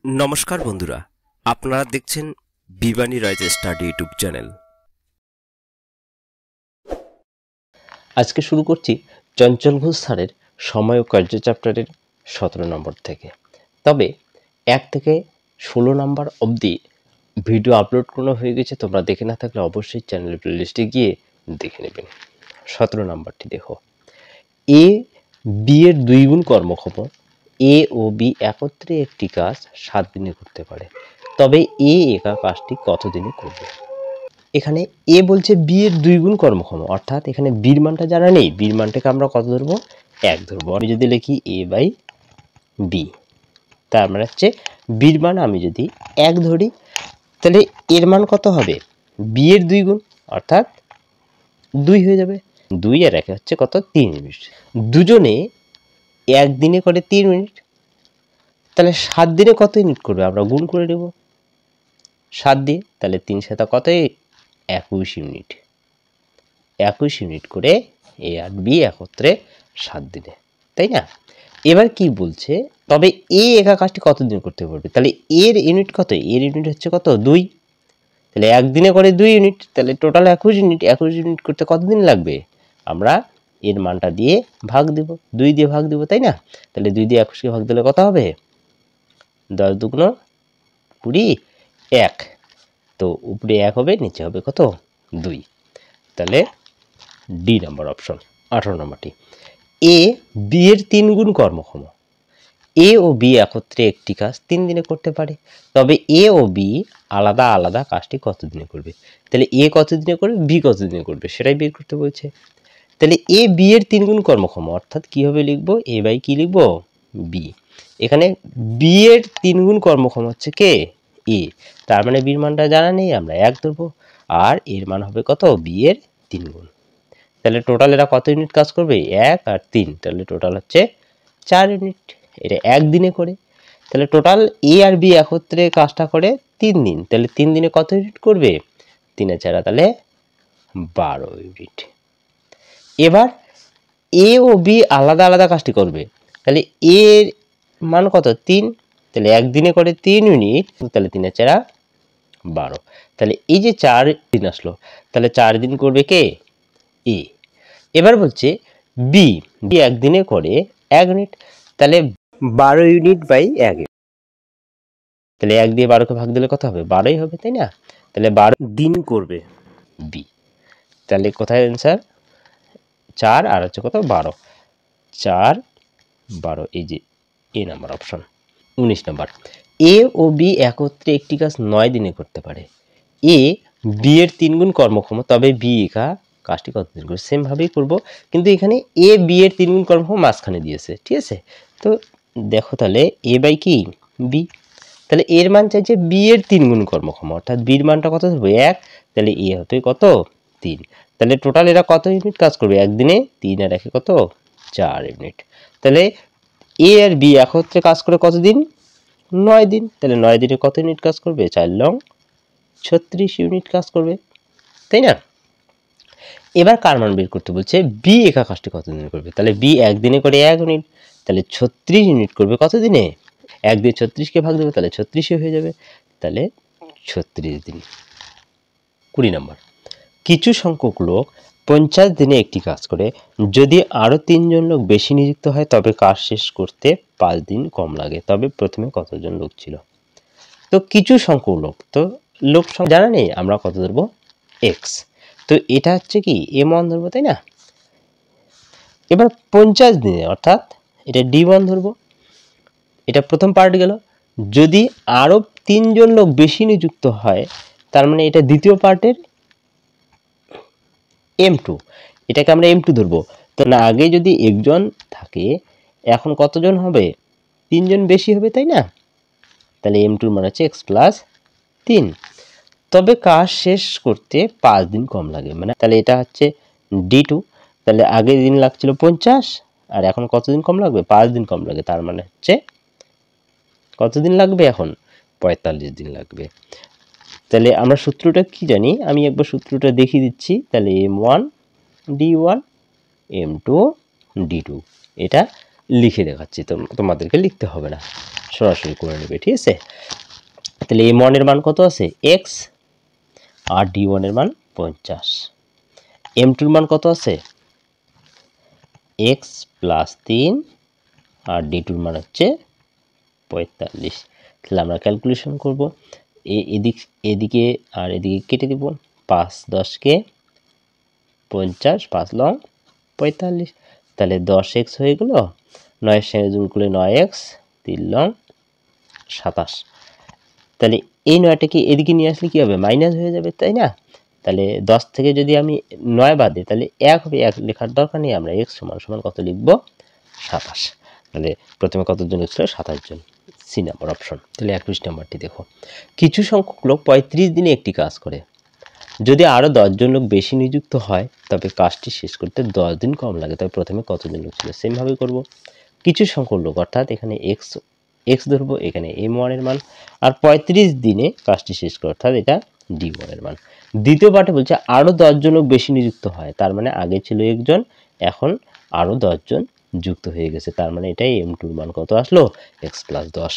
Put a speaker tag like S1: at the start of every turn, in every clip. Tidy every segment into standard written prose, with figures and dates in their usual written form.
S1: নমস্কার বন্ধুরা, আপনারা দেখছেন বিবানী রাইজ স্টাডি ইউটিউব চ্যানেল। আজকে শুরু করছি চঞ্চল ঘোষ স্যারের সময় ও কার্য চ্যাপ্টারের 17 নম্বর থেকে। তবে 1 থেকে 16 নম্বর অবধি ভিডিও আপলোড করানো হয়ে গেছে, তোমরা দেখে না থাকলে অবশ্যই চ্যানেল প্লেলিস্টে গিয়ে দেখে নেবেন। 17 নম্বরটি দেখো, এ বি এর 2 গুণ কর্মক্ষম। এ ও বি একত্রে একটি কাজ 7 দিনে করতে পারে, তবে এ একা কাজটি কত দিনে করবে? এখানে এ বলছে বি এর 2 গুণ কর্মক্ষম, অর্থাৎ এখানে বির মানটা জানা নেই, বির মানটাকে আমরা কত ধরবো? 1 ধরবো। আমি যদি লিখি এ বাই বি, তার মানে হচ্ছে বির মান আমি যদি 1 ধরি, তাহলে এর মান কত হবে? বি এর 2 গুণ, অর্থাৎ 2 হয়ে যাবে। 2 আর 1 হচ্ছে কত? 3 ইউনিট। দুজনে 1 দিনে করে 3 ইউনিট, তাহলে 7 দিনে কত ইউনিট করবে? আমরা গুণ করে নেব 7 দিয়ে, তাহলে 3 7 কত? 21 ইউনিট। 21 ইউনিট করে এ আর বি একত্রে 7 দিনে, তাই না? এবার কি বলছে, তবে এ একা কাজটি কত দিনে করতে পারবে? তাহলে এর ইউনিট কত? এর ইউনিট হচ্ছে কত? 2। তাহলে 1 দিনে করে 2 ইউনিট, তাহলে টোটাল 21 ইউনিট। 21 ইউনিট করতে কত দিন লাগবে? আমরা এর মানটা দিয়ে ভাগ দিব, 2 দিয়ে ভাগ দিব, তাই না? তাহলে 2 দিয়ে 21কে ভাগ দিলে কত হবে? 10 দুগুণ 20, 1। তো উপরে 1 হবে, নিচে হবে কত? 2। তাহলে ডি নাম্বার অপশন। 18 নম্বরটি, এ বি এর 3 গুণ কর্মক্ষম। এ ও বি একত্রে একটি কাজ 3 দিনে করতে পারে, তবে এ ও বি আলাদা আলাদা কাজটি কত দিনে করবে? তাহলে এ কত দিনে করবে, বি কত দিনে করবে, সেটাই বের করতে বলছে। তাহলে এ বি এর 3 গুণ কর্মক্ষম, অর্থাৎ কিভাবে লিখবো? এ বাই কি লিখবো? বি। এখানে বি এর 3 গুণ কর্মক্ষম হচ্ছে কে? এ। তার মানে বির মানটা জানা নেই, আমরা 1 ধরবো, আর এর মান হবে কত? বি এর 3 গুণ। তাহলে টোটাল এরা কত ইউনিট কাজ করবে? 1 আর 3, তাহলে টোটাল হচ্ছে 4 ইউনিট। এটা 1 দিনে করে, তাহলে টোটাল এ আর বি একত্রে কাজটা করে 3 দিন, তাহলে 3 দিনে কত ইউনিট করবে? 3 আর 4 তাহলে 12 ইউনিট। এবার এ ও বি আলাদা আলাদা কাজটি করবে, তাহলে এর মান কত? 3, তাহলে 1 দিনে করে 3 ইউনিট, তাহলে 3 আর 4 12। তাহলে এই যে 4 দিন আসলো, তাহলে 4 দিন করবে কে? এ। এবার বলছে বি, বি 1 দিনে করে 1 ইউনিট, তাহলে 12 ইউনিট বাই 1। তাহলে 1 দিয়ে 12কে ভাগ দিলে কত হবে? 12ই হবে, তাই না? তাহলে 12 দিন করবে বি। তাহলে কোথায় অ্যান্সার? 4 আর হচ্ছে কত? 12। 4 12, এই যে এ নাম্বার অপশন। 19 নাম্বার, এ ও বি একত্রে একটি কাজ 9 দিনে করতে পারে। এ বি এর 3 গুণ কর্মক্ষম, তবে বি একা কাজটি কত দিন করবে? সেম ভাবেই করবো, কিন্তু এখানে এ বি এর 3 গুণ কর্মক্ষম মাঝখানে দিয়েছে, ঠিক আছে? তো দেখো, তাহলে এ বাই কি? বি। তাহলে এর মান চাইছে বি এর 3 গুণ কর্মক্ষম, অর্থাৎ বির মানটা কত ধরবো? 1। তাহলে এ হবে কত? 3। তাহলে টোটাল এরা কত ইউনিট কাজ করবে 1 দিনে? 3 আর 1 কত? 4 ইউনিট। তাহলে এ আর বি একত্রে কাজ করে কত দিন? 9 দিন। তাহলে 9 দিনে কত ইউনিট কাজ করবে? 4 লং 36 ইউনিট কাজ করবে, তাই না? এবার কার মান বের করতে বলছে? বি একা কাজটি কত দিনে করবে? তাহলে বি 1 দিনে করে 1 ইউনিট, তাহলে 36 ইউনিট করবে কত দিনে? 1 দিয়ে 36কে ভাগ দেবে, তাহলে 36 হয়ে যাবে, তাহলে 36 দিন। 20 নম্বর, কিছু সংখ্যক লোক 50 দিনে একটি কাজ করে, যদি আরো 3 জন লোক বেশি নিযুক্ত হয় তবে কাজ শেষ করতে 5 দিন কম লাগে, তবে প্রথমে কতজন লোক ছিল? তো কিছু সংখ্যক লোক, তো লোক সংখ্যা জানা নেই, আমরা কত ধরবো? এক্স। তো এটা হচ্ছে কি? m1 ধরবো, তাই না? এবার 50 দিনে, অর্থাৎ এটা d1 ধরবো। এটা প্রথম পার্ট গেল। যদি আরো 3 জন লোক বেশি নিযুক্ত হয়, তার মানে এটা দ্বিতীয় পার্টের m2, এটাকে আমরা m2 ধরবো। তো না, আগে যদি একজন থাকে, এখন কতজন হবে? 3 জন বেশি হবে, তাই না? তাহলে m2 মানে হচ্ছে x প্লাস 3। তবে কাজ শেষ করতে 5 দিন কম লাগে, মানে তাহলে এটা হচ্ছে d2। তাহলে আগে দিন লাগছিল 50, আর এখন কতদিন কম লাগবে? 5 দিন কম লাগে, তার মানে হচ্ছে কতদিন লাগবে এখন? 45 দিন লাগবে। তাহলে আমরা সূত্রটা কি জানি? আমি একবার সূত্রটা দেখিয়ে দিচ্ছি। তাহলে m1 d1 m2 d2, এটা লিখে দেখাচ্ছি, তোমাদেরকে লিখতে হবে না, সরাসরি করে নেবে, ঠিক আছে। তাহলে m1 এর মান কত আছে x, আর d1 এর মান 50। m2 এর মান কত আছে x প্লাস 3, আর d2 এর মান হচ্ছে 45। তাহলে আমরা ক্যালকুলেশন করব, এদিকে আর এদিকে কেটে দিব, 5 10 50, 5 লং 45। তাহলে 10x হয়ে গেল, 9 সঙ্গে যোগ করলে 9x, 3 লং 27। তাহলে এই 9টা কি এদিকে নিয়ে আসলে কি হবে, মাইনাস হয়ে যাবে, তাই না। তাহলে 10 থেকে যদি আমি 9 বাদ দিই তাহলে 1 হবে, 1 লেখার দরকার নেই, আমরা x সমান সমান কত লিখব 27। তাহলে প্রথমে কতজন ছিল 27 জন, সি নাম্বার অপশন। তাহলে 21 নাম্বারটি দেখো, কিছু সংখ্যক লোক 35 দিনে একটি কাজ করে, যদি আরও 10 জন লোক বেশি নিযুক্ত হয় তবে কাজটি শেষ করতে 10 দিন কম লাগে, তবে প্রথমে কতজন লোক ছিল, সেমভাবে করব। কিছু সংখ্যক লোক, অর্থাৎ এখানে এক্স ধরবো, এখানে m1 এর মান, আর 35 দিনে কাজটি শেষ করে, অর্থাৎ এটা d1 এর মান। দ্বিতীয় পার্টে বলছে আরও 10 জন লোক বেশি নিযুক্ত হয়, তার মানে আগে ছিল একজন, এখন আরও 10 জন যুক্ত হয়ে গেছে, তার মানে এটাই m2 এর মান কত আসলো x প্লাস 10।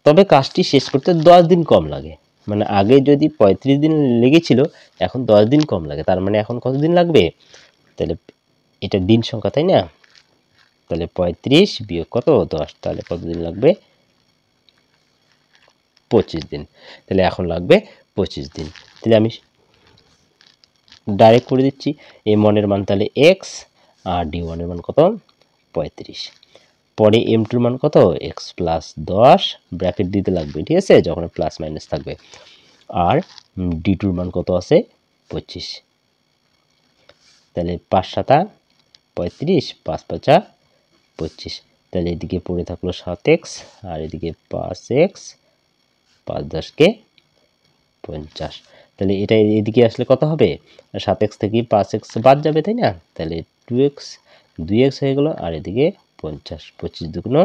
S1: তবে কাজটি শেষ করতে 10 দিন কম লাগে, মানে আগে যদি 35 দিন লেগেছিল এখন 10 দিন কম লাগে, তার মানে এখন কত দিন লাগবে, তাহলে এটা দিন সংখ্যা, তাই না। তাহলে 35 বিয়োগ কত 10, তাহলে কত দিন লাগবে 25 দিন। তাহলে এখন লাগবে 25 দিন। তাহলে আমি ডাইরেক্ট করে দিচ্ছি, m1 এর মান তাহলে x, আর d1 এর মান কত 35। পরে m2 এর মান কত x প্লাস 10, ব্র্যাকেট দিতে লাগবে, ঠিক আছে, যখন প্লাস মাইনাস থাকবে। আর d2 এর মান কত আছে 25। তাহলে 5 7 35, 5 5 25। তাহলে এদিকে পড়ে থাকলো 7x, আর এদিকে 5x, 5 10 50। তাহলে এটা এদিকে আসলে কত হবে, 7x থেকে 5x বাদ যাবে, তাই না। তাহলে 2x হয়ে গেল, আর এদিকে 50, 25 দুগুণ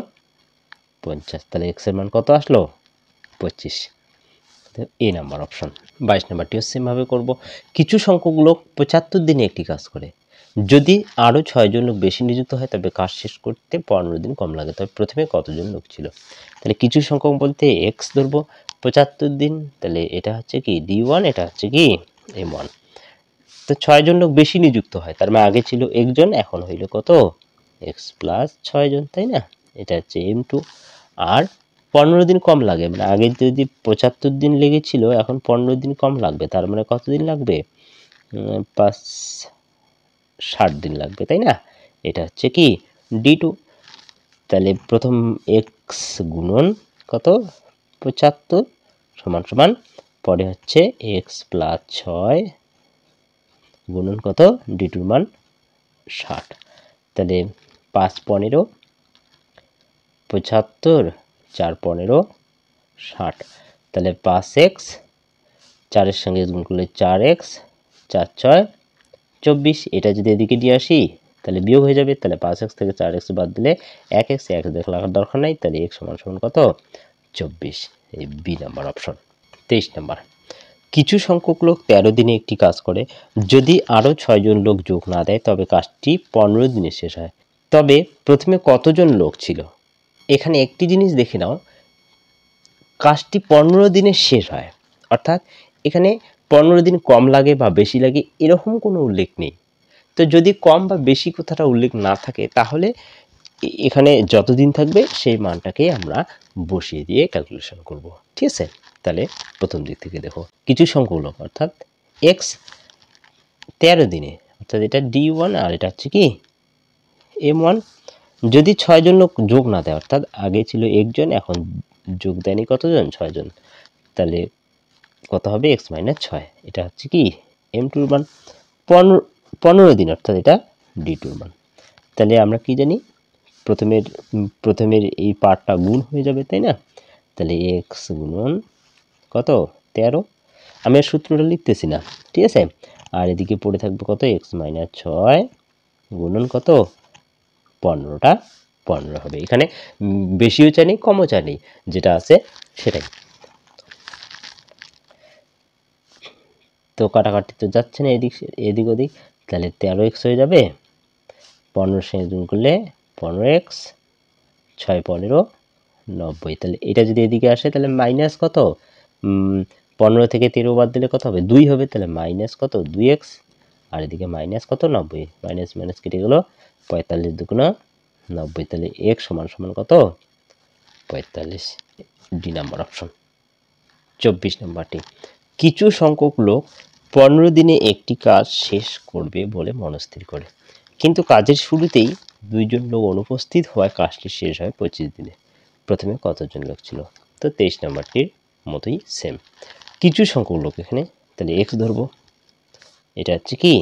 S1: 50। তাহলে x এর মান কত আসলো 25। এ নাম্বার অপশন। 22 নাম্বারটিও সেমভাবে করব, কিছু সংখ্যক লোক 75 দিনে একটি কাজ করে, যদি আরও 6 জন লোক বেশি নিযুক্ত হয় তবে কাজ শেষ করতে 15 দিন কম লাগে, তবে প্রথমে কতজন লোক ছিল। তাহলে কিছু সংখ্যক বলতে x ধরবো, 75 দিন, তাহলে এটা হচ্ছে কি d1, এটা হচ্ছে কি m1। তো 6 জন লোক বেশি নিযুক্ত হয়, তার মানে আগে ছিল একজন, এখন হইল কত x প্লাস 6 জন, তাই না। এটা হচ্ছে m2। আর 15 দিন কম লাগে, মানে আগে যদি 75 দিন লেগেছিল এখন 15 দিন কম লাগবে, তার মানে কত দিন লাগবে 60 দিন লাগবে, তাই না। এটা হচ্ছে কি d2। তাহলে প্রথম x গুণন কত 75 সমান সমান, পরে হচ্ছে x প্লাস 6 গুণন কত d2 এর মান 60। তাহলে 5 15 75, 4 15 60। তাহলে 5x, 4 এর সঙ্গে গুণ করলে 4x, 4 6 24। এটা যদি এদিকে দিয়ে আসি তাহলে বিয়োগ হয়ে যাবে, তাহলে 5x থেকে 4x বাদ দিলে 1x, 1 দেখার দরকার নাই, তাহলে x সমান সমান কত 24। এই বি নাম্বার অপশন। 23 নাম্বার, কিছু সংখ্যক লোক 13 দিনে একটি কাজ করে, যদি আরও 6 জন লোক যোগ না দেয় তবে কাজটি 15 দিনে শেষ হয়, তবে প্রথমে কতজন লোক ছিল। এখানে একটি জিনিস দেখে নাও, কাজটি 15 দিনে শেষ হয়, অর্থাৎ এখানে 15 দিন কম লাগে বা বেশি লাগে এরকম কোনো উল্লেখ নেই। তো যদি কম বা বেশি কথাটা উল্লেখ না থাকে তাহলে এখানে যতদিন থাকবে সেই মানটাকেই আমরা বসিয়ে দিয়ে ক্যালকুলেশন করব, ঠিক আছে। তাহলে প্রথম দিক থেকে দেখো, কিছু সংখ্যক লোক অর্থাৎ x 13 দিনে, অর্থাৎ এটা d1 আর এটা হচ্ছে কি m1, যদি 6 জন লোক যোগ না দেয়, অর্থাৎ আগে ছিল একজন এখন যোগ দেয়নি কতজন 6 জন, তাহলে কত হবে x মাইনাস 6। এটা হচ্ছে কি m2 এর মান 15 দিন, অর্থাৎ এটা d2 এর মান। তাহলে আমরা কি জানি, প্রথমের এই পার্টটা গুণ হয়ে যাবে, তাই না। তাহলে x গুণন কত 13, আমি আর সূত্রটা লিখতেছি না, ঠিক আছে। আর এদিকে পড়ে থাকবে কত x মাইনাস 6 গুণন কত 15টা 15 হবে। এখানে বেশিও চাই নেই কমও চাই নেই, যেটা আছে সেটাই। তো কাটাকাটি তো যাচ্ছে না এদিক ওদিক, তাহলে 13x হয়ে যাবে, 15 সঙ্গে গুণ করলে 15x, 6 15 90। তাহলে এটা যদি এদিকে আসে তাহলে মাইনাস কত, 15 থেকে 13 বাদ দিলে কত হবে, 2 হবে। তাহলে মাইনাস কত, 2x। আর এদিকে মাইনাস কত, 90। মাইনাস মাইনাস কেটে গেল, 45 দুগুণ 90। তাহলে x সমান সমান কত, 45। D number option. 24 নম্বরটি, কিছু সংখ্যক লোক 15 দিনে একটি কাজ শেষ করবে বলে মনস্থির করে, কিন্তু কাজের শুরুতেই 2 জন লোক অনুপস্থিত হওয়ায় কাজটি শেষ হয় 25 দিনে। প্রথমে কতজন লোক ছিল? তো 23 নম্বরটির মতোই সেম। কিছু সংখ্যক লোক, এখানে তাহলে এক্স ধরবো, এটা হচ্ছে কি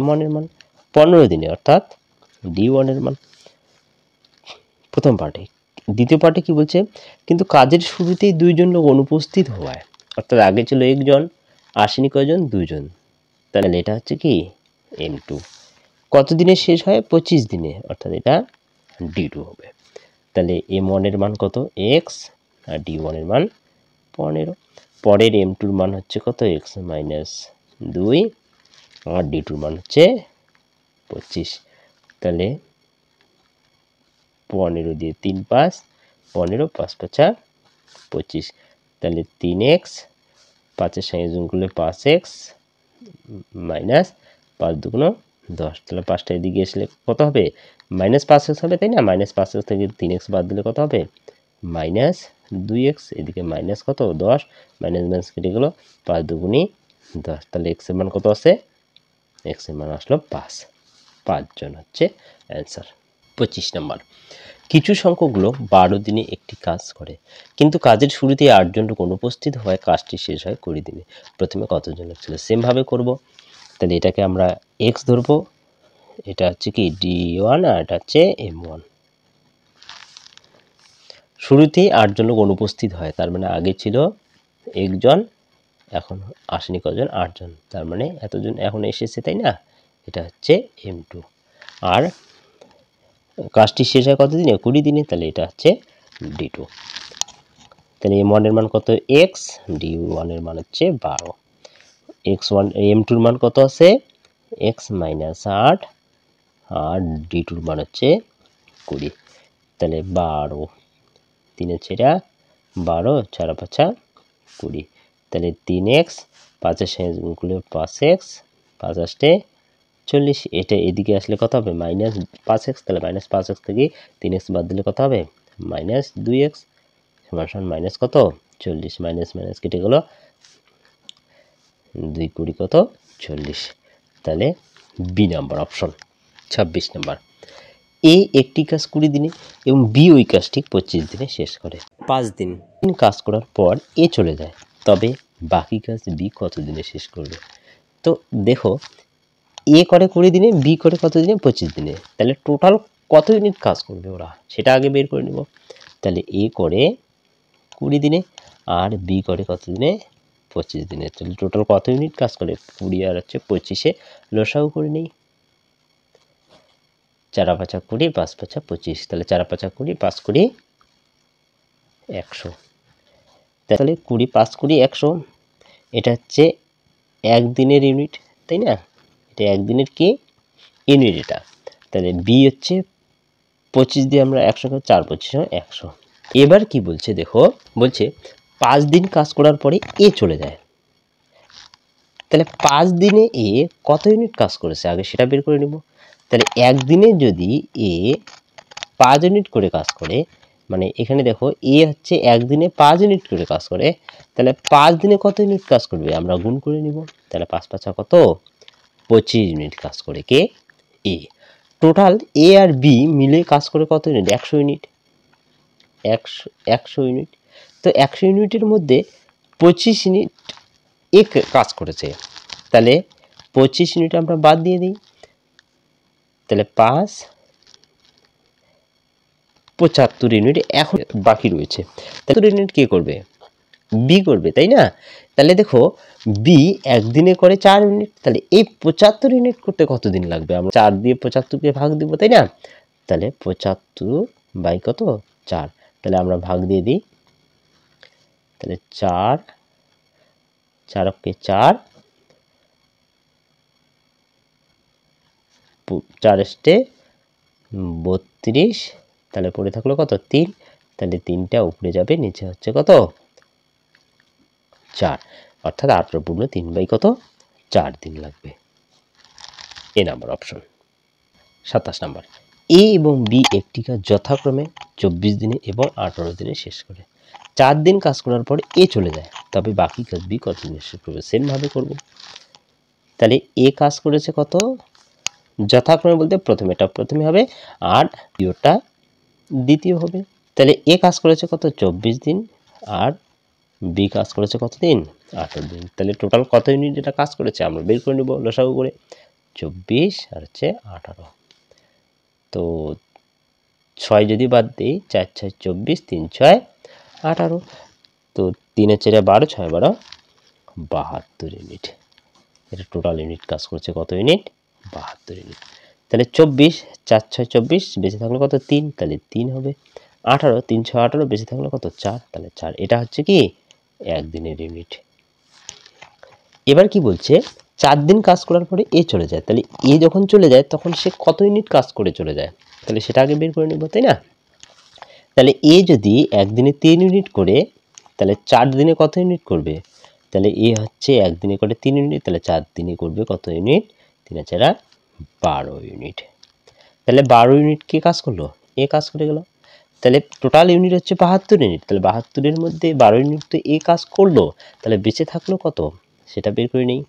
S1: m1 এর মান 15 দিনে, অর্থাৎ d1 এর মান প্রথম পার্টে। দ্বিতীয় পার্টে কি বলছে, কিন্তু কাজের শুরুতেই 2 জন লোক অনুপস্থিত হওয়ায়, অর্থাৎ আগে ছিল একজন, আসেনি কয়জন, 2 জন। তাহলে এটা হচ্ছে কি m2। কত দিনে শেষ হয়, 25 দিনে, অর্থাৎ এটা d2 হবে। তাহলে m1 এর মান কত, x, আর d1 এর মান 15। পরের m2 এর মান হচ্ছে কত, x মাইনাস 2, আর d2 এর মান হচ্ছে 25। তাহলে 15 দিয়ে 3 5, 15, 5 5 25। তাহলে 3x, 5-এর সঙ্গে গুণ করলে 5x মাইনাস 5 দুগুণ 10। তাহলে 5টা এদিকে আসলে কত হবে, মাইনাস 5x হবে, তাই না? মাইনাস 5x থেকে 3x বাদ দিলে কত হবে, মাইনাস 2x। এদিকে মাইনাস কত, 10, মাইনাস মাইনাস কেটে গেল, 5 দুগুণে 10। তাহলে x এর মান কত আছে, x এর মান আসলো 5। 5 জন হচ্ছে অ্যান্সার। 25 নম্বর, কিছু সংখ্যক লোক 12 দিনে একটি কাজ করে, কিন্তু কাজের শুরুতেই 8 জন লোক অনুপস্থিত হয় কাজটি শেষ হয় 20 দিনে। প্রথমে কতজন লোক ছিল, সেম ভাবে করব। তাহলে এটাকে আমরা x ধরবো, এটা হচ্ছে কি d1, আর এটা হচ্ছে m1। শুরুতেই 8 জন লোক অনুপস্থিত হয়, তার মানে আগে ছিল একজন, এখন আসেনি কজন, 8 জন। তার মানে এতজন এখন এসেছে, তাই না? এটা হচ্ছে m2। আর কাজটি শেষ হয় কত দিনে, 20 দিনে। তাহলে এটা হচ্ছে d2। তাহলে m1 এর মান কত, x, d1 এর মান হচ্ছে 12। x1 m2 এর মান কত আছে, x মাইনাস 8, আর d2 এর মান হচ্ছে 20। তাহলে 12, 3 হচ্ছে এটা 12, 4 5 20। তাহলে 3x, 5-এর সঙ্গে গুণ করলে 5x, 5 আসতে 40। এটা এদিকে আসলে কত হবে, মাইনাস 5x। তাহলে মাইনাস 5x থেকে 3x বাদ দিলে কত হবে, মাইনাস 2x সমান সমান মাইনাস কত, 40। মাইনাস মাইনাস কেটে গেল, 2 20 কত, 40। তাহলে বি নাম্বার অপশন। 26 নাম্বার, এ একটি কাজ 20 দিনে এবং বি ওই কাজটি 25 দিনে শেষ করে। 5 দিন কাজ করার পর এ চলে যায়, তবে বাকি কাজ বি কত দিনে শেষ করবে? তো দেখো, এ করে 20 দিনে, বি করে কত দিনে, 25 দিনে। তাহলে টোটাল কত ইউনিট কাজ করবে ওরা, সেটা আগে বের করে নেব। তাহলে এ করে 20 দিনে, আর বি করে কত দিনে, 25 দিনে। তাহলে টোটাল কত ইউনিট কাজ করে, 20 আর হচ্ছে 25-এ লসাগু করে নেই। 4 5 20, 5 5 25। তাহলে 4 5 20, 5 20 100। তাহলে 20 5 20 100। এটা হচ্ছে একদিনের ইউনিট, তাই না? এটা একদিনের কি ইউনিট এটা। তাহলে বি হচ্ছে 25 দিয়ে আমরা 100, 4 25 100। এবার কি বলছে দেখো, বলছে 5 দিন কাজ করার পরে এ চলে যায়। তাহলে 5 দিনে এ কত ইউনিট কাজ করেছে আগে সেটা বের করে নিব। তাহলে একদিনে যদি এ 5 ইউনিট করে কাজ করে, মানে এখানে দেখো এ হচ্ছে একদিনে 5 ইউনিট করে কাজ করে, তাহলে 5 দিনে কত ইউনিট কাজ করবে আমরা গুণ করে নিব। তাহলে 5 5 কত, 25 ইউনিট কাজ করে কে, এ। টোটাল এ আর বি মিলে কাজ করে কত ইউনিট, 100 ইউনিট। 100 ইউনিট। তো 100 ইউনিটের মধ্যে 25 ইউনিট এ কাজ করেছে, তাহলে 25 ইউনিট আমরা বাদ দিয়ে দিই। তাহলে 5 75 ইউনিট এখন বাকি রয়েছে। তাহলে ইউনিট কে করবে, বি করবে, তাই না? তাহলে দেখো বি একদিনে করে 4 ইউনিট, তাহলে এই 75 ইউনিট করতে কত দিন লাগবে, আমরা 4 দিয়ে 75-কে ভাগ দিব, তাই না? তাহলে 75 বাই কত, 4। তাহলে আমরা ভাগ দিয়ে দিই। তাহলে 4 4 কে 4, 4 এসতে 32, তাহলে পড়ে থাকলো কত 3, তাহলে 3টা উপরে যাবে, নিচে হচ্ছে কত 4, অর্থাৎ 18 পূর্ণ 3 বাই কত 4 দিন লাগবে। এ নাম্বার অপশন। 27 নাম্বার, এ এবং বি একটি কাজ যথাক্রমে 24 দিনে এবং 18 দিনে শেষ করে। 4 দিন কাজ করার পর এ চলে যায়, তবে বাকি কাজ বি কত দিনে শেষ করবে? সেম ভাবে করব। তাহলে এ কাজ করেছে কত যথাক্রমে বলতে প্রথমেটা প্রথমে হবে আর দ্বিতীয়টা দ্বিতীয় হবে। তাহলে এ কাজ করেছে কত 24 দিন আর বি কাজ করেছে কত দিন 18 দিন। তাহলে টোটাল কত ইউনিট এটা কাজ করেছে আমরা বের করে নেব লসাগু করে। 24 আর হচ্ছে 18। তো 6 যদি বাদ দিই, 4 6 24, 3 6 18। তো 3 4 12, 6 12 72 ইউনিট। এটা টোটাল ইউনিট কাজ করছে কত ইউনিট? 72 ইউনিট। তাহলে 24 4 6 24 বেশি থাকলে কত 3, তাহলে 3 হবে। 18 3 6 18 বেশি থাকলে কত 4, তাহলে 4। এটা হচ্ছে কি একদিনের ইউনিট। এবার কি বলছে 4 দিন কাজ করার পরে এ চলে যায়, তাহলে এ যখন চলে যায় তখন সে কত ইউনিট কাজ করে চলে যায়? তাহলে সেটা আগে বের করে নেব, তাই না? তাহলে এ যদি একদিনে 3 ইউনিট করে, তাহলে 4 দিনে কত ইউনিট করবে? তাহলে এ হচ্ছে একদিনে করে 3 ইউনিট, তাহলে 4 দিনে করবে কত ইউনিট? 3 4 12 ইউনিট। তাহলে 12 ইউনিট কে কাজ করলো? এ কাজ করে গেল। তাহলে টোটাল ইউনিট হচ্ছে 72 ইউনিট। তাহলে 72-এর মধ্যে 12 ইউনিট তো এ কাজ করলো, তাহলে বেঁচে থাকলো কত সেটা বের করে নেই।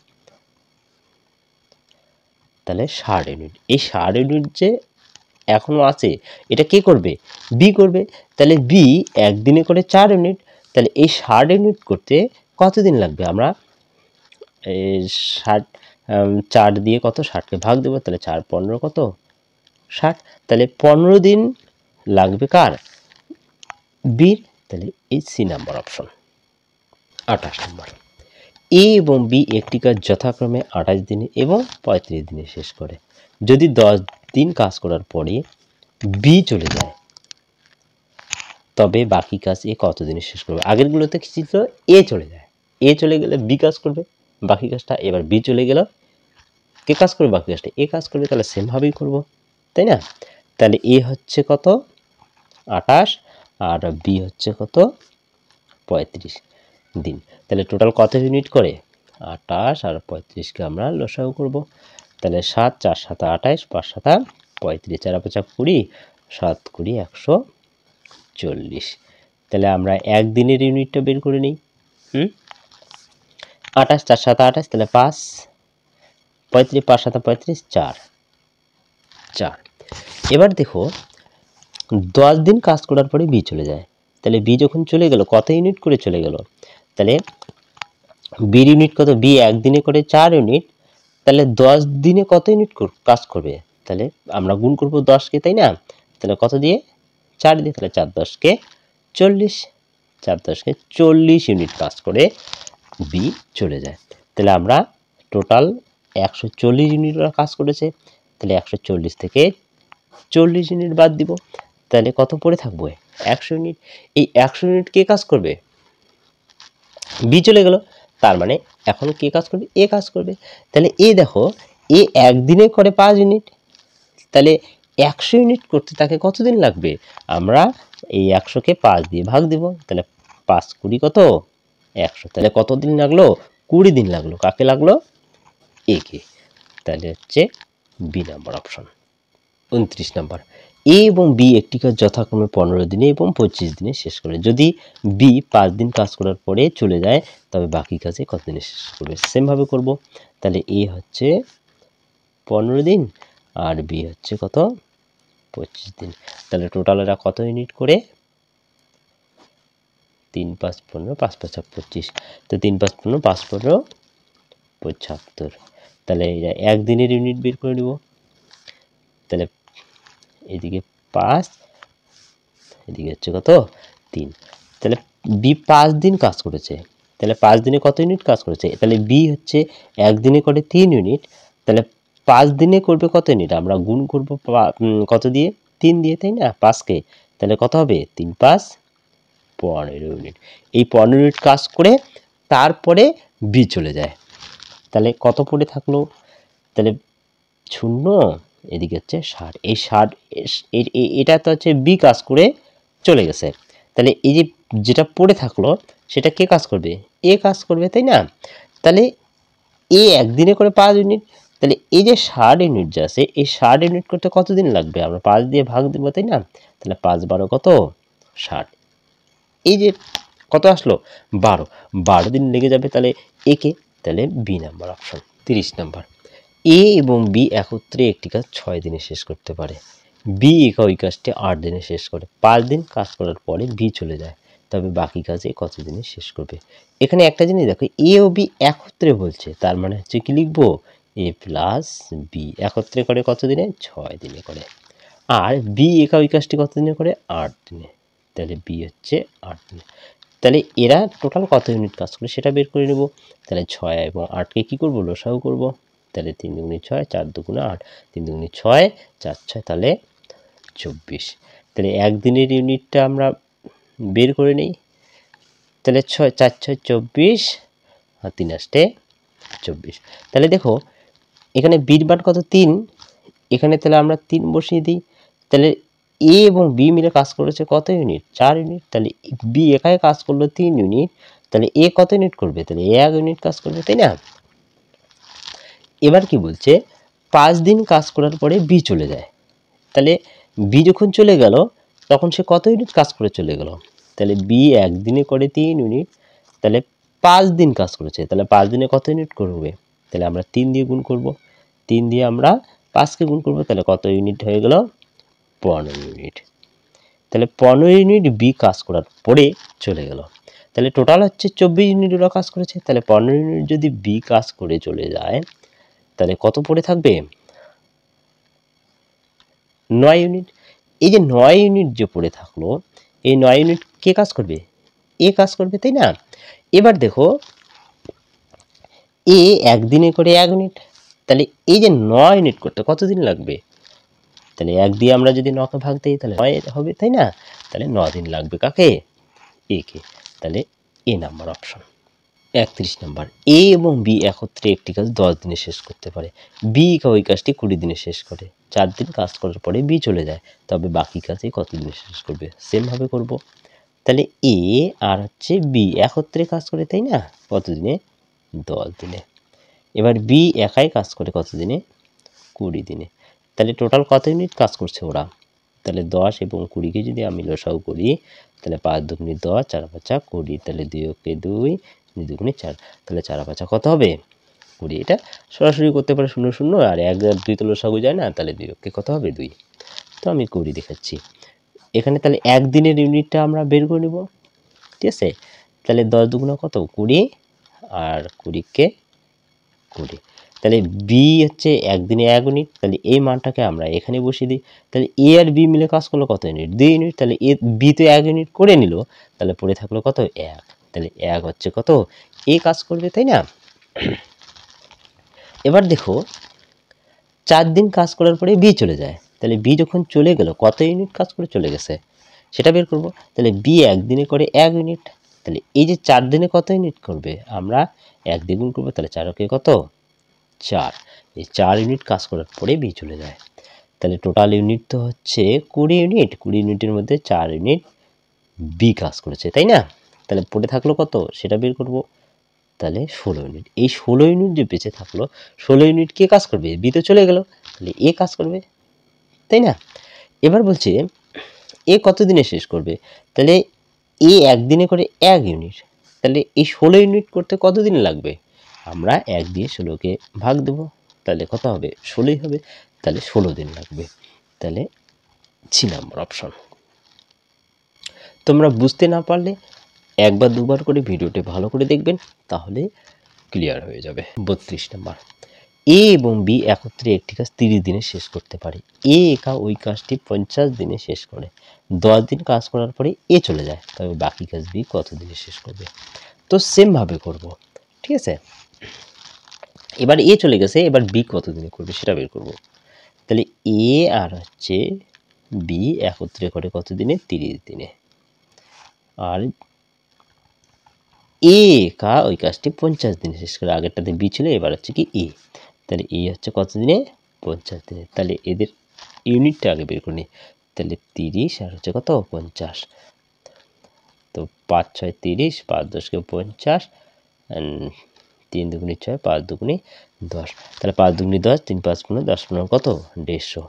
S1: তাহলে 60 ইউনিট। এই 60 ইউনিট যে এখনো আছে এটা কে করবে? বি করবে। তাহলে বি একদিনে করে 4 ইউনিট, তাহলে এই 60 ইউনিট করতে কতদিন লাগবে? আমরা 60 4 দিয়ে কত 60কে ভাগ দেবো, তাহলে 4 15 কত 60। তাহলে 15 দিন লাগবে কার? বির। তাহলে এই সি নাম্বার অপশন। 28 নম্বর, এ এবং বি একটি কাজ যথাক্রমে 28 দিনে এবং 35 দিনে শেষ করে। যদি 10 দিন কাজ করার পরে বি চলে যায়, তবে বাকি কাজ এ কত দিনে শেষ করবে? আগেরগুলোতে কি ছিল? এ চলে যায়, এ চলে গেলে বি কাজ করবে বাকি কাজটা। এবার বি চলে গেল, কে কাজ করবে বাকি কাজটা? এ কাজ করবে। তাহলে সেম ভাবেই করব, তাই না? তাহলে এ হচ্ছে কত 28 আর বি হচ্ছে কত 35 দিন। তাহলে টোটাল কত ইউনিট করে? 28 আর 35কে আমরা লসাগু করব। তাহলে 7 4 7 28, 5 7 35, 4 5 20, 7 20 140। তাহলে আমরা একদিনের ইউনিটটা বের করে নিই। 28 4 7 28, তাহলে 5 35 5 7 35 4 4। এবার দেখো 10 দিন কাজ করার পরে বি চলে যায়, তাহলে বি যখন চলে গেল কত ইউনিট করে চলে গেল? তাহলে বির ইউনিট কত? বি একদিনে করে 4 ইউনিট, তাহলে 10 দিনে কত ইউনিট কাজ করবে? তাহলে আমরা গুণ করব 10কে, তাই না? তাহলে কত দিয়ে? 4 দিয়ে। তাহলে 4 10কে 40, 4 10কে 40 ইউনিট কাজ করে বি চলে যায়। তাহলে আমরা টোটাল 140 ইউনিট কাজ করেছে, তাহলে 140 থেকে 40 ইউনিট বাদ দিব, তাহলে কত পড়ে থাকবে? 100 ইউনিট। এই 100 ইউনিট কে কাজ করবে? বি চলে গেল, তার মানে এখন কে কাজ করবে? এ কাজ করবে। তাহলে এ দেখো এ একদিনে করে 5 ইউনিট, তাহলে 100 ইউনিট করতে তাকে কতদিন লাগবে? আমরা এই 100কে 5 দিয়ে ভাগ দিব, তাহলে 5 20 কত 100। তাহলে কতদিন লাগলো? 20 দিন লাগলো। কাকে লাগলো? এ কে। তাহলে হচ্ছে বি নাম্বার অপশন। 29 নাম্বার, এ এবং বি একটি কাজ যথাক্রমে 15 দিনে এবং 25 দিনে শেষ করে। যদি বি 5 দিন কাজ করার পরে চলে যায়, তবে বাকি কাজে কত দিনে শেষ করবে? সেম ভাবে করব। তাহলে এ হচ্ছে 15 দিন আর বি হচ্ছে কত 25 দিন। তাহলে টোটাল এরা কত ইউনিট করে? 3 5 15 5 5 25। তো 3 5 15 5 15 75। তাহলে এরা একদিনের ইউনিট বের করে নেব। তাহলে এদিকে 5, এদিকে হচ্ছে কত 3। তাহলে বি 5 দিন কাজ করেছে, তাহলে 5 দিনে কত ইউনিট কাজ করেছে? তাহলে বি হচ্ছে একদিনে করে 3 ইউনিট, তাহলে 5 দিনে করবে কত ইউনিট? আমরা গুণ করব কত দিয়ে? 3 দিয়ে, তাই না? 5কে। তাহলে কত হবে? 3 5 15 ইউনিট। এই 15 ইউনিট কাজ করে তারপরে বি চলে যায়, তাহলে কত পড়ে থাকলো? তাহলে 0 এদিকে হচ্ছে 60, এই 60 এটা তো হচ্ছে বি কাজ করে চলে গেছে। তাহলে এই যে যেটা পড়ে থাকলো সেটা কে কাজ করবে? এ কাজ করবে, তাই না? তাহলে এ একদিনে করে 5 ইউনিট, তাহলে এই যে 60 ইউনিট যে আছে এই 60 ইউনিট করতে কতদিন লাগবে? আমরা 5 দিয়ে ভাগ দেব, তাই না? তাহলে 5 12 কত? 60। এই যে কত আসলো? 12, 12 দিন লেগে যাবে তাহলে একে, তাহলে বি নাম্বার অপশন। 30 নাম্বার, এ এবং বি একত্রে একটি কাজ 6 দিনে শেষ করতে পারে। বি একা ওই কাজটি 8 দিনে শেষ করে। 5 দিন কাজ করার পরে বি চলে যায়, তবে বাকি কাজে কত দিনে শেষ করবে? এখানে একটা জিনিস দেখো, এ ও বি একত্রে বলছে, তার মানে হচ্ছে কি লিখবো? এ প্লাস বি একত্রে করে কত দিনে? 6 দিনে করে। আর বি একা ওই কাজটি কত দিনে করে? 8 দিনে। তাহলে বি হচ্ছে 8 দিনে। তাহলে এরা টোটাল কত ইউনিট কাজ করে সেটা বের করে নেব। তাহলে 6 এবং 8কে কী করবো? লসাগু করব। তাহলে 3 দুগুণে 6, 4 দুগুণে 8, 3 দুগুণে 6, 4 6, তাহলে 24। তাহলে একদিনের ইউনিটটা আমরা বের করে নিই। তাহলে 6 4 6 24 আর 3 8 24। তাহলে দেখো এখানে বির মান কত? 3। এখানে তাহলে আমরা 3 বসিয়ে দিই। তাহলে এ এবং বি মিলে কাজ করেছে কত ইউনিট? 4 ইউনিট। তাহলে বি একাই কাজ করলো 3 ইউনিট, তাহলে এ কত ইউনিট করবে? তাহলে এ 1 ইউনিট কাজ করবে, তাই না? এবার কি বলছে? 5 দিন কাজ করার পরে বি চলে যায়। তাহলে বি যখন চলে গেল তখন সে কত ইউনিট কাজ করে চলে গেল? তাহলে বি একদিনে করে 3 ইউনিট, তাহলে 5 দিন কাজ করেছে, তাহলে 5 দিনে কত ইউনিট করবে? তাহলে আমরা 3 দিয়ে গুণ করব। 3 দিয়ে আমরা 5কে গুণ করব, তাহলে কত ইউনিট হয়ে গেল? 15 ইউনিট। তাহলে 15 ইউনিট বি কাজ করার পরে চলে গেল। তাহলে টোটাল হচ্ছে 24 ইউনিট ওরা কাজ করেছে। তাহলে 15 ইউনিট যদি বি কাজ করে চলে যায় তাহলে কত পড়ে থাকবে? 9 ইউনিট। এই যে 9 ইউনিট যে পড়ে থাকলো, এই 9 ইউনিট কে কাজ করবে? এ কাজ করবে, তাই না? এবার দেখো এ একদিনে করে 1 ইউনিট, তাহলে এই যে 9 ইউনিট করতে কতদিন লাগবে? তাহলে 1 দিয়ে আমরা যদি 9কে ভাগ দিই তাহলে 9 হবে, তাই না? তাহলে 9 দিন লাগবে কাকে? এ কে। তাহলে এ নাম্বার অপশন। 31 নাম্বার, এ এবং বি একত্রে একটি কাজ 10 দিনে শেষ করতে পারে। বি ওই কাজটি 20 দিনে শেষ করে। 4 দিন কাজ করার পরে বি চলে যায়, তবে বাকি কাজে কত দিনে শেষ করবে? সেম ভাবে করব। তাহলে এ আর হচ্ছে বি একত্রে কাজ করে, তাই না? কত দিনে? 10 দিনে। এবার বি একাই কাজ করে কত দিনে? 20 দিনে। তাহলে টোটাল কত ইউনিট কাজ করছে ওরা? তাহলে 10 এবং 20কে যদি আমি লসাগু করি তাহলে 5 দুগুণে 10, 4 5 20, তাহলে 2 কে 2, 2 দুগুণে 4, তাহলে 4 5 কত হবে? 20। এটা সরাসরি করতে পারে 0 0, আর 1 আর 2 তো লসাগু যায় না, তাহলে 2 কে কত হবে? 2। তো আমি 20 দেখাচ্ছি এখানে। তাহলে একদিনের ইউনিটটা আমরা বের করে নেব, ঠিক আছে? তাহলে 10 দুগুণে কত? 20, আর 20কে 20। তাহলে বি হচ্ছে একদিনে 1 ইউনিট, তাহলে এই মানটাকে আমরা এখানে বসিয়ে দিই। তাহলে এ আর বি মিলে কাজ করলো কত ইউনিট? 2 ইউনিট। তাহলে এ বি তো 1 ইউনিট করে নিল, তাহলে পড়ে থাকলো কত? 1। তাহলে 1 হচ্ছে কত? এ কাজ করবে, তাই না? এবার দেখো 4 দিন কাজ করার পরে বি চলে যায়, তাহলে বি যখন চলে গেল কত ইউনিট কাজ করে চলে গেছে সেটা বের করব। তাহলে বি একদিনে করে 1 ইউনিট, তাহলে এই যে 4 দিনে কত ইউনিট করবে? আমরা 1 দিয়ে গুণ করবো, তাহলে 4 কে কত? 4। এই 4 ইউনিট কাজ করার পরে বি চলে যায়। তাহলে টোটাল ইউনিট তো হচ্ছে 20 ইউনিট। 20 ইউনিটের মধ্যে 4 ইউনিট বি কাজ করেছে, তাই না? তাহলে পড়ে থাকলো কত সেটা বের করব। তাহলে 16 ইউনিট। এই 16 ইউনিট যে বেঁচে থাকলো, 16 ইউনিট কে কাজ করবে? বি তো চলে গেল, তাহলে এ কাজ করবে, তাই না? এবার বলছে এ কত দিনে শেষ করবে? তাহলে এ একদিনে করে 1 ইউনিট, তাহলে এই 16 ইউনিট করতে কত দিন লাগবে? আমরা 1 দিয়ে 16কে ভাগ দেব, তাহলে কত হবে? 16ই হবে, তাহলে 16 দিন লাগবে। তাহলে সি নাম্বার অপশন। তোমরা বুঝতে না পারলে একবার দুবার করে ভিডিওটি ভালো করে দেখবেন, তাহলে ক্লিয়ার হয়ে যাবে। 32 নাম্বার, এ এবং বি একত্রে একটি কাজ 30 দিনে শেষ করতে পারে। এ একা ওই কাজটি 50 দিনে শেষ করে। 10 দিন কাজ করার পরে এ চলে যায়, তবে বাকি কাজ বি কত দিনে শেষ করবে? তো সেম ভাবে করব, ঠিক আছে? এবার এ চলে গেছে, এবার বি কত দিনে করবে সেটা বের করব। তাহলে এ আর হচ্ছে বি একত্রে করে কত দিনে? 30 দিনে। আর এ একা ওই কাজটি 50 দিনে শেষ করে। আগেরটাতে বি ছিল, এবার হচ্ছে কি এ। তাহলে এ হচ্ছে কত দিনে? 50 দিনে। তাহলে এদের ইউনিটটা আগে বের করে নিই। তাহলে 30 আর হচ্ছে কত 50। তো 5 6 30, 5 10 50, 3 দুগুণে 6, 5 দুগুণে 10। তাহলে 5 দুগুণে 10, 3 5 15, 10 15 কত 150।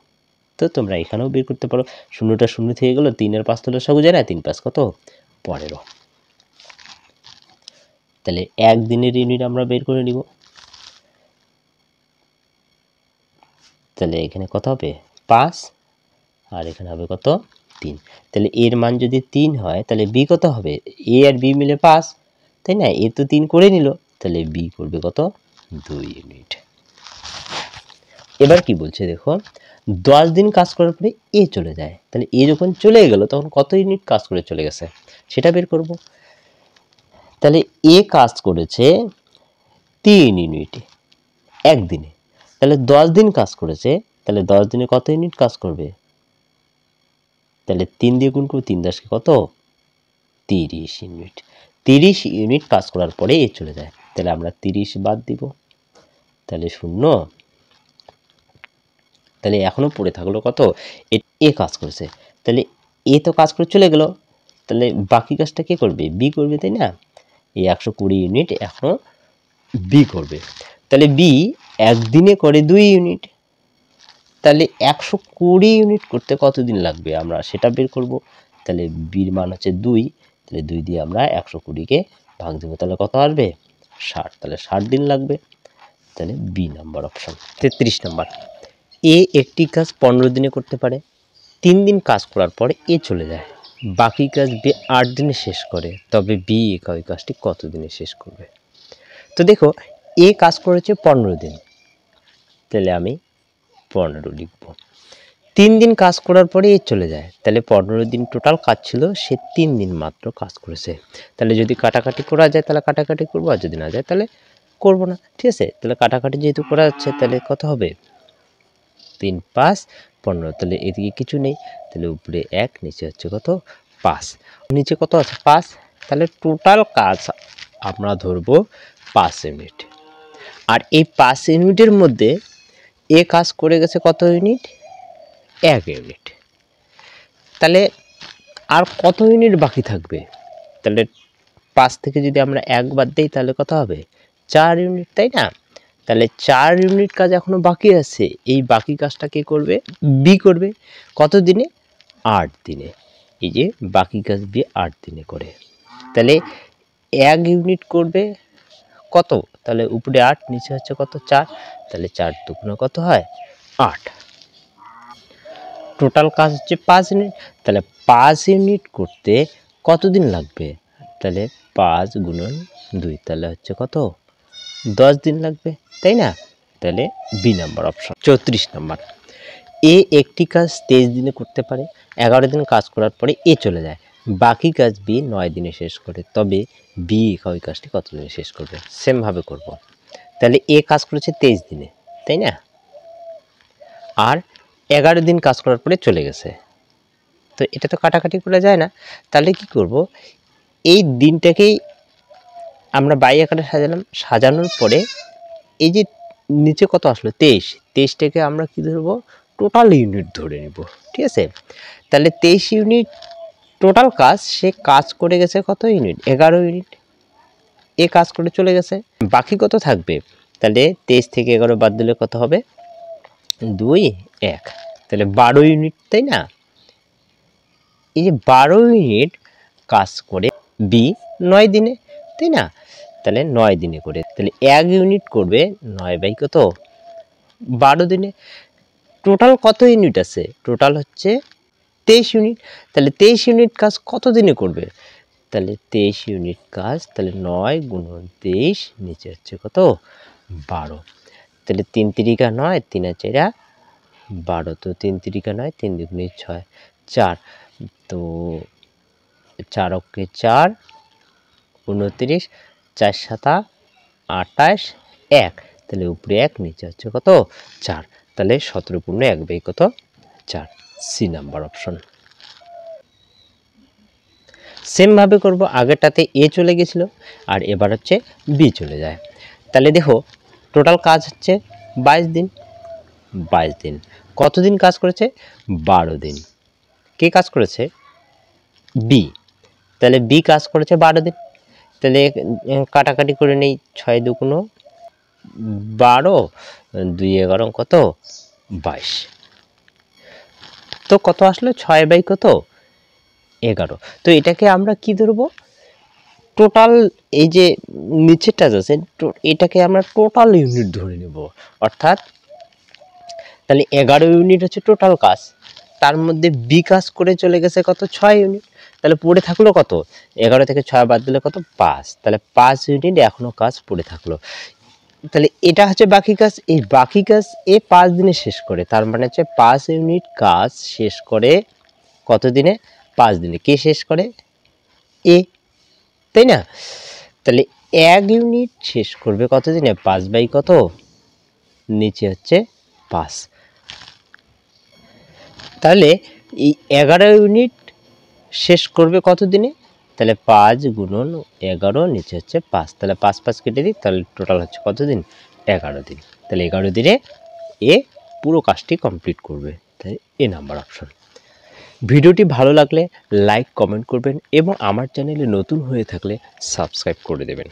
S1: তো তোমরা এখানেও বের করতে পারো। শূন্যটা শূন্য থেকে গেল, 3 আর 5 তো লসাগু যায় না, 3 5 কত 15। তাহলে একদিনের ইউনিট আমরা বের করে নিব। তাহলে এখানে কত হবে 5 আর এখানে হবে কত 3। তাহলে এর মান যদি 3 হয় তাহলে বি কত হবে, এ আর বি মিলে 5, তাই না? এ তো 3 করে নিল, তাহলে বি করবে কত 2 ইউনিট। এবার কি বলছে দেখো, 10 দিন কাজ করার পরে এ চলে যায়। তাহলে এ যখন চলে গেল তখন কত ইউনিট কাজ করে চলে গেছে সেটা বের করব। তাহলে এ কাজ করেছে 3 ইউনিট একদিনে। তাহলে 10 দিন কাজ করেছে, তাহলে 10 দিনে কত ইউনিট কাজ করবে? তাহলে 3 দিয়ে গুণ করব, 3 10 কত 30 ইউনিট। 30 ইউনিট কাজ করার পরে এ চলে যায়। তাহলে আমরা 30 বাদ দিব, তাহলে 0। তাহলে এখনো পড়ে থাকলো কত, এ কাজ করেছে। তাহলে এ তো কাজ করে চলে গেল, তাহলে বাকি কাজটা কে করবে? বি করবে, তাই না? এই 120 ইউনিট এখনো বি করবে। তাহলে বি একদিনে করে 2 ইউনিট। তাহলে 120 ইউনিট করতে কতদিন লাগবে আমরা সেটা বের করব। তাহলে বির মান হচ্ছে 2, তাহলে 2 দিয়ে আমরা 120কে ভাগ দেবো, তাহলে কত আসবে 60। তাহলে 60 দিন লাগবে। তাহলে বি নাম্বার অপশন। 33 নাম্বার, এ একটি কাজ 15 দিনে করতে পারে। 3 দিন কাজ করার পরে এ চলে যায়, বাকি কাজ বি 8 দিনে শেষ করে, তবে বি একই কাজটি কত দিনে শেষ করবে? তো দেখো এ কাজ করেছে 15 দিন, তাহলে আমি 15 লিখব। 3 দিন কাজ করার পরে এ চলে যায়, তাহলে 15 দিন টোটাল কাজ ছিল, সে 3 দিন মাত্র কাজ করেছে। তাহলে যদি কাটাকাটি করা যায় তাহলে কাটাকাটি করবো, আর যদি না যায় তাহলে করবো না, ঠিক আছে? তাহলে কাটাকাটি যেহেতু করা যাচ্ছে তাহলে কত হবে 3 5 15। তাহলে এদিকে কিছু নেই, তাহলে উপরে 1, নিচে হচ্ছে কত 5, নিচে কত আছে 5। তাহলে টোটাল কাজ আমরা ধরবো 5 ইউনিট। আর এই 5 ইউনিটের মধ্যে এ কাজ করে গেছে কত ইউনিট? 1 ইউনিট। তাহলে আর কত ইউনিট বাকি থাকবে? তাহলে 5 থেকে যদি আমরা 1 বাদ দিই তাহলে কত হবে 4 ইউনিট, তাই না? তাহলে 4 ইউনিট কাজ এখনো বাকি আছে। এই বাকি কাজটা কে করবে? বি করবে। কত দিনে? 8 দিনে। এই যে বাকি কাজ বি 8 দিনে করে। তাহলে 1 ইউনিট করবে কত? তাহলে উপরে 8, নিচে হচ্ছে কত 4। তাহলে 4 দুগুণ কত হয় 8। টোটাল কাজ হচ্ছে 5 ইউনিট। তাহলে 5 ইউনিট করতে কতদিন লাগবে? তাহলে 5 গুণন 2, তাহলে হচ্ছে কত 10 দিন লাগবে, তাই না? তাহলে বি নাম্বার অপশন। 34 নাম্বার, এ একটি কাজ 23 দিনে করতে পারে। 11 দিন কাজ করার পরে এ চলে যায়, বাকি কাজ বি 9 দিনে শেষ করে, তবে বি ওই কাজটি কত দিনে শেষ করবে? সেমভাবে করব। তাহলে এ কাজ করেছে 23 দিনে, তাই না? আর 11 দিন কাজ করার পরে চলে গেছে, তো এটা তো কাটাকাটি করা যায় না। তাহলে কি করব, এই দিনটাকেই আমরা বাই আকারে সাজালাম, সাজানোর পরে এই যে নিচে কত আসলো 23, 23টাকে আমরা কি ধরবো টোটাল ইউনিট ধরে নিব, ঠিক আছে? তাহলে 23 ইউনিট টোটাল কাজ, সে কাজ করে গেছে কত ইউনিট? 11 ইউনিট। এ কাজ করে চলে গেছে, বাকি কত থাকবে? তাহলে 23 থেকে 11 বাদ দিলে কত হবে 2 1, তাহলে 12 ইউনিট, তাই না? এই যে 12 ইউনিট কাজ করে বি 9 দিনে, তাই না? তাহলে 9 দিনে করে, তাহলে 1 ইউনিট করবে 9 বাই কত 12 দিনে। টোটাল কত ইউনিট আছে? টোটাল হচ্ছে 23 ইউনিট। তাহলে 23 ইউনিট কাজ কত দিনে করবে? তাহলে 23 ইউনিট কাজ, তাহলে 9 গুণন 23, নিচে হচ্ছে কত 12। তাহলে 3 3 9, 3 আর 4 12, তো 3 3 9, 3 দুগুণে 6 4, তো 4 অক্ষে 4 29, 4 7 28 1, তাহলে উপরে 1, নিচে হচ্ছে কত 4। তাহলে 17 পূর্ণ 1 বাই কত 4, সি নাম্বার অপশন। সেম ভাবে করব, আগেরটাতে এ চলে গেছিল আর এবার হচ্ছে বি চলে যায়। তাহলে দেখো টোটাল কাজ হচ্ছে 22 দিন, 22 দিন। কতদিন কাজ করেছে? 12 দিন। কে কাজ করেছে? বি। তাহলে বি কাজ করেছে 12 দিন। তাহলে কাটাকাটি করে নেই, 6 দুগুণ 12, 2 11 কত? 22। তো কত আসলো? 6 বাই কত? 11। তো এটাকে আমরা কি ধরবো? টোটাল, এই যে নিচেরটা আছে এটাকে আমরা টোটাল ইউনিট ধরে নেব। অর্থাৎ তাহলে 11 ইউনিট হচ্ছে টোটাল কাজ, তার মধ্যে বি কাজ করে চলে গেছে কত? 6 ইউনিট। তাহলে পড়ে থাকলো কত? 11 থেকে 6 বাদ দিলে কত? 5। তাহলে 5 ইউনিট এখনো কাজ পড়ে থাকলো। তাহলে এটা হচ্ছে বাকি কাজ। এই বাকি কাজ এ 5 দিনে শেষ করে, তার মানে হচ্ছে 5 ইউনিট কাজ শেষ করে কত দিনে? 5 দিনে। কে শেষ করে? এ, তাই না? তাহলে 1 ইউনিট শেষ করবে কত দিনে? 5 বাই কত? নিচে হচ্ছে 5। তাহলে এই 11 ইউনিট শেষ করবে কত দিনে? তাহলে 5 গুণন 11, নিচে হচ্ছে 5। তাহলে 5 5 কেটে দিই, তাহলে টোটাল হচ্ছে কত দিন? 11 দিন। তাহলে 11 দিনে এ পুরো কাজটি কমপ্লিট করবে। তাই এ নাম্বার অপশন। ভিডিওটি ভালো লাগলে লাইক কমেন্ট করবেন এবং আমার চ্যানেলে নতুন হয়ে থাকলে সাবস্ক্রাইব করে দেবেন।